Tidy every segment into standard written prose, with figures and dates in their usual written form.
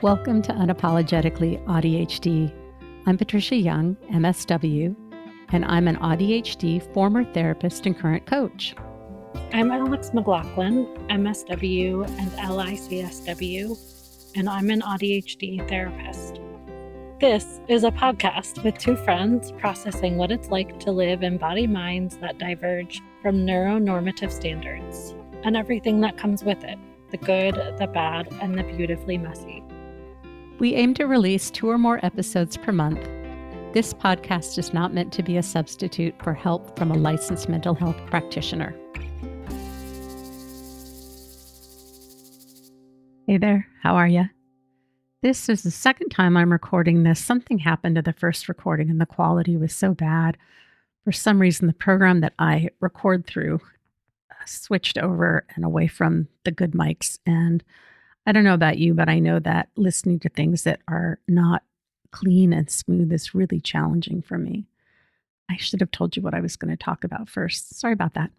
Welcome to Unapologetically AuDHD. I'm Patricia Young, MSW, and I'm an AuDHD former therapist and current coach. I'm Alex McLaughlin, MSW and LICSW, and I'm an AuDHD therapist. This is a podcast with two friends processing what it's like to live in body-minds that diverge from neuronormative standards, and everything that comes with it, the good, the bad, and the beautifully messy. We aim to release 2 or more episodes per month. This podcast is not meant to be a substitute for help from a licensed mental health practitioner. Hey there, how are you? This is the second time I'm recording this. Something happened to the first recording and the quality was so bad. For some reason, the program that I record through switched over and away from the good mics. And I don't know about you, but I know that listening to things that are not clean and smooth is really challenging for me. I should have told you what I was going to talk about first. Sorry about that.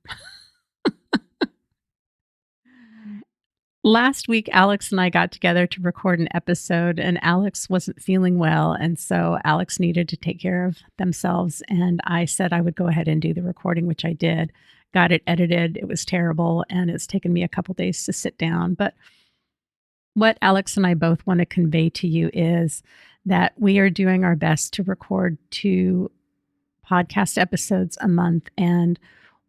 Last week, Alex and I got together to record an episode, and Alex wasn't feeling well. And so Alex needed to take care of themselves. And I said I would go ahead and do the recording, which I did. Got it edited. It was terrible. And it's taken me a couple days to sit down. But what Alex and I both want to convey to you is that we are doing our best to record 2 podcast episodes a month. And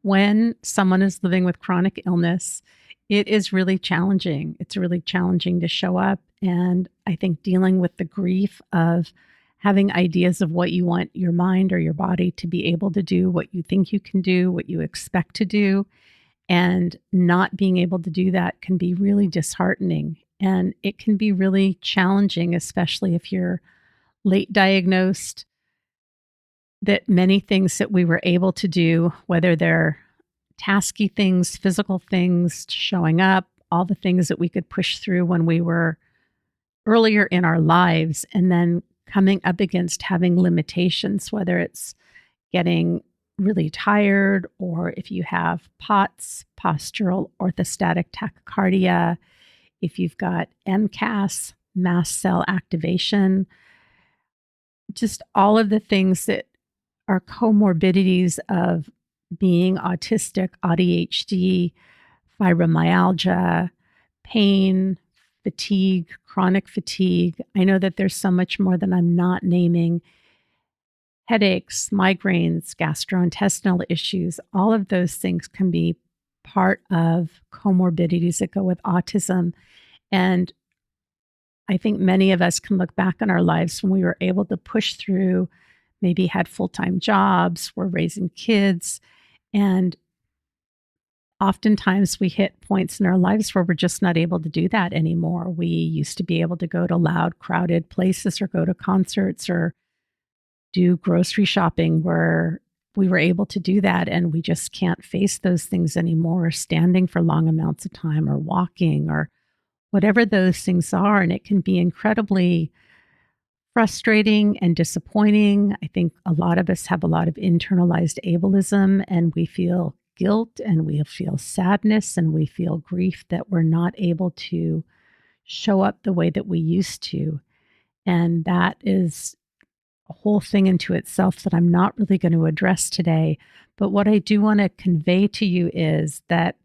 when someone is living with chronic illness, it is really challenging. It's really challenging to show up. And I think dealing with the grief of having ideas of what you want your mind or your body to be able to do, what you think you can do, what you expect to do, and not being able to do that can be really disheartening. And it can be really challenging, especially if you're late diagnosed, that many things that we were able to do, whether they're tasky things, physical things, showing up, all the things that we could push through when we were earlier in our lives, and then coming up against having limitations, whether it's getting really tired or if you have POTS, postural orthostatic tachycardia, if you've got MCAS, mast cell activation, just all of the things that are comorbidities of being autistic, AuDHD, fibromyalgia, pain, fatigue, chronic fatigue. I know that there's so much more that I'm not naming. Headaches, migraines, gastrointestinal issues, all of those things can be part of comorbidities that go with autism. And I think many of us can look back on our lives when we were able to push through, maybe had full-time jobs, were raising kids, and oftentimes we hit points in our lives where we're just not able to do that anymore. We used to be able to go to loud, crowded places or go to concerts or do grocery shopping where we were able to do that, and we just can't face those things anymore, standing for long amounts of time or walking or whatever those things are. And it can be incredibly frustrating and disappointing. I think a lot of us have a lot of internalized ableism, and we feel guilt and we feel sadness and we feel grief that we're not able to show up the way that we used to. And that is a whole thing into itself that I'm not really going to address today. But what I do want to convey to you is that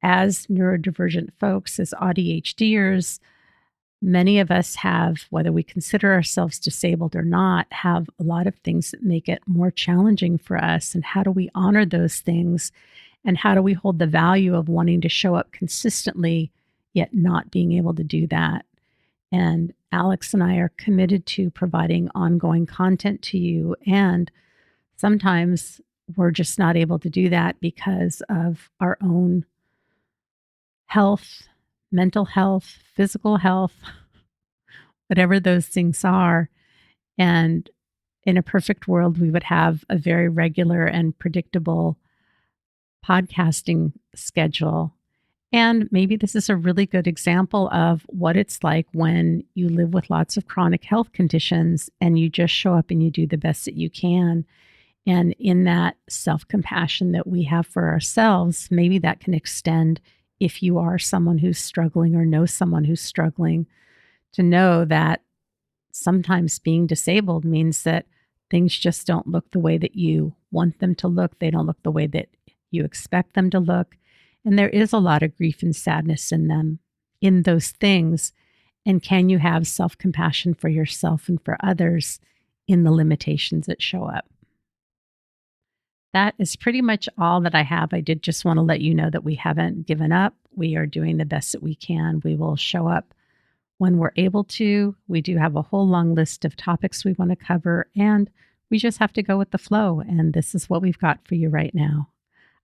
as neurodivergent folks, as AuDHDers, many of us have, whether we consider ourselves disabled or not, have a lot of things that make it more challenging for us. And how do we honor those things? And how do we hold the value of wanting to show up consistently, yet not being able to do that? And Alex and I are committed to providing ongoing content to you. And sometimes we're just not able to do that because of our own health, mental health, physical health, whatever those things are. And in a perfect world, we would have a very regular and predictable podcasting schedule. And maybe this is a really good example of what it's like when you live with lots of chronic health conditions and you just show up and you do the best that you can. And in that self-compassion that we have for ourselves, maybe that can extend if you are someone who's struggling or know someone who's struggling, to know that sometimes being disabled means that things just don't look the way that you want them to look. They don't look the way that you expect them to look. And there is a lot of grief and sadness in them, in those things. And can you have self-compassion for yourself and for others in the limitations that show up? That is pretty much all that I have. I did just want to let you know that we haven't given up. We are doing the best that we can. We will show up when we're able to. We do have a whole long list of topics we want to cover, and we just have to go with the flow. And this is what we've got for you right now.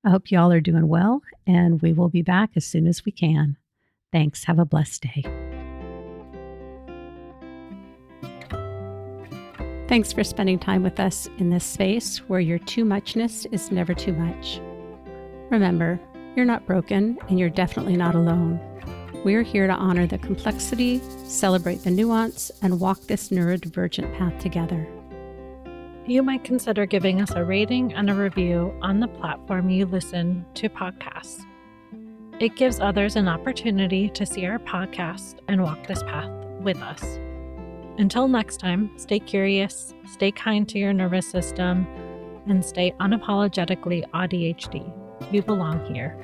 I hope you all are doing well, and we will be back as soon as we can. Thanks. Have a blessed day. Thanks for spending time with us in this space where your too muchness is never too much. Remember, you're not broken and you're definitely not alone. We're here to honor the complexity, celebrate the nuance, and walk this neurodivergent path together. You might consider giving us a rating and a review on the platform you listen to podcasts. It gives others an opportunity to see our podcast and walk this path with us. Until next time, stay curious, stay kind to your nervous system, and stay unapologetically AuDHD. You belong here.